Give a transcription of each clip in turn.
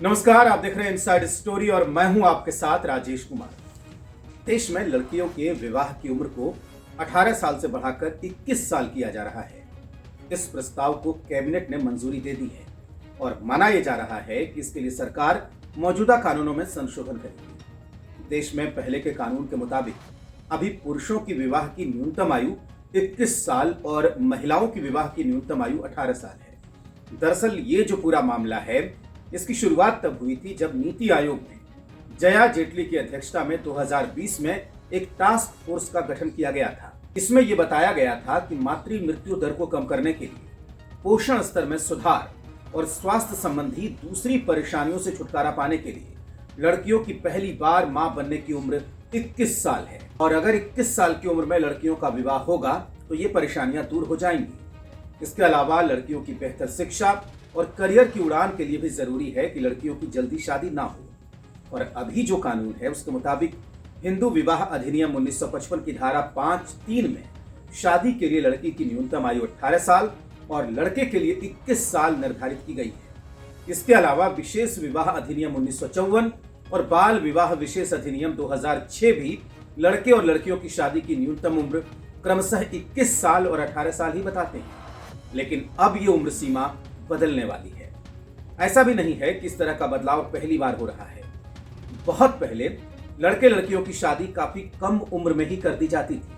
नमस्कार, आप देख रहे हैं इनसाइड स्टोरी और मैं हूं आपके साथ राजेश कुमार। देश में लड़कियों के विवाह की उम्र को 18 साल से बढ़ाकर 21 साल किया जा रहा है। इस प्रस्ताव को कैबिनेट ने मंजूरी दे दी है और माना यह जा रहा है कि इसके लिए सरकार मौजूदा कानूनों में संशोधन करेगी। देश में पहले के कानून के मुताबिक अभी पुरुषों की विवाह की न्यूनतम आयु 21 साल और महिलाओं की विवाह की न्यूनतम आयु 18 साल है। दरअसल ये जो पूरा मामला है, इसकी शुरुआत तब हुई थी जब नीति आयोग ने जया जेटली की अध्यक्षता में 2020 में एक टास्क फोर्स का गठन किया गया था। इसमें यह बताया गया था कि मातृ मृत्यु दर को कम करने के लिए, पोषण स्तर में सुधार और स्वास्थ्य संबंधी दूसरी परेशानियों से छुटकारा पाने के लिए लड़कियों की पहली बार मां बनने की उम्र 21 साल है और अगर 21 साल की उम्र में लड़कियों का विवाह होगा तो ये परेशानियां दूर हो जाएंगी। इसके अलावा लड़कियों की बेहतर शिक्षा और करियर की उड़ान के लिए भी जरूरी है कि लड़कियों की जल्दी शादी ना हो। और अभी जो कानून है उसके मुताबिक हिंदू विवाह अधिनियम 1955 की धारा 5(3) में शादी के लिए लड़की की न्यूनतम आयु 18 साल और लड़के के लिए 21 साल निर्धारित की गई है। इसके अलावा विशेष विवाह अधिनियम 1954 और बाल विवाह विशेष अधिनियम 2006 भी लड़के और लड़कियों की शादी की न्यूनतम उम्र क्रमशः 21 साल और 18 साल ही बताते हैं। लेकिन अब ये उम्र सीमा बदलने वाली है। ऐसा भी नहीं है कि इस तरह का बदलाव पहली बार हो रहा है। बहुत पहले लड़के लड़कियों की शादी काफी कम उम्र में ही कर दी जाती थी,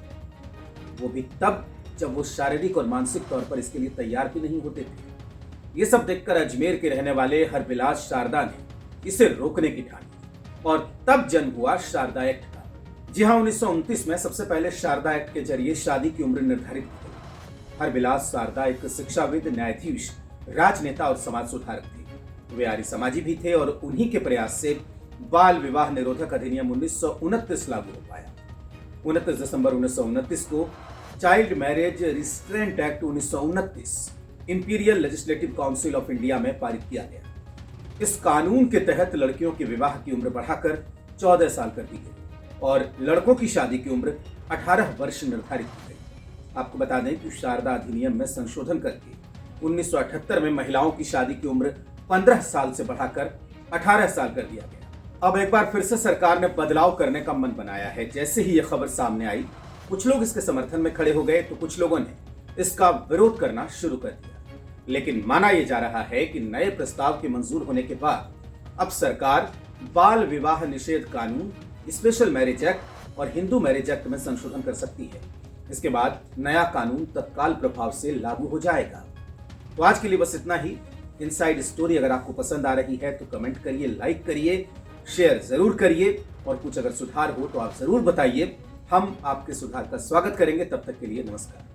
वो भी तब जब वो शारीरिक और मानसिक तौर पर इसके लिए तैयार भी नहीं होते थे। ये सब देखकर अजमेर के रहने वाले हरबिलास शारदा ने इसे रोकने की ठानी और तब जन्म हुआ शारदा एक्ट का। जी हाँ, 1929 में सबसे पहले शारदा एक्ट के जरिए शादी की उम्र निर्धारित की गई। हरबिलास शारदा एक शिक्षाविद, न्यायाधीश, राजनेता और समाज सुधारक थे। वे आर्य समाजी भी थे और उन्हीं के प्रयास से बाल विवाह निरोधक अधिनियम 1929 लागू हो पाया। 29 दिसंबर 1929 को child marriage restraint act 1929 imperial legislative council of India में पारित किया गया। इस कानून के तहत लड़कियों के विवाह की उम्र बढ़ाकर 14 साल कर दी गई और लड़कों की शादी की उम्र 18 वर्ष निर्धारित की गई। आपको बता दें कि शारदा अधिनियम में संशोधन करके 1978 में महिलाओं की शादी की उम्र 15 साल से बढ़ाकर 18 साल कर दिया गया। अब एक बार फिर से सरकार ने बदलाव करने का मन बनाया है। जैसे ही यह खबर सामने आई, कुछ लोग इसके समर्थन में खड़े हो गए तो कुछ लोगों ने इसका विरोध करना शुरू कर दिया। लेकिन माना यह जा रहा है कि नए प्रस्ताव के मंजूर होने के बाद अब सरकार बाल विवाह निषेध कानून, स्पेशल मैरिज एक्ट और हिंदू मैरिज एक्ट में संशोधन कर सकती है। इसके बाद नया कानून तत्काल प्रभाव से लागू हो जाएगा। तो आज के लिए बस इतना ही। इनसाइड स्टोरी अगर आपको पसंद आ रही है तो कमेंट करिए, लाइक करिए, शेयर जरूर करिए और कुछ अगर सुधार हो तो आप जरूर बताइए। हम आपके सुधार का स्वागत करेंगे। तब तक के लिए नमस्कार।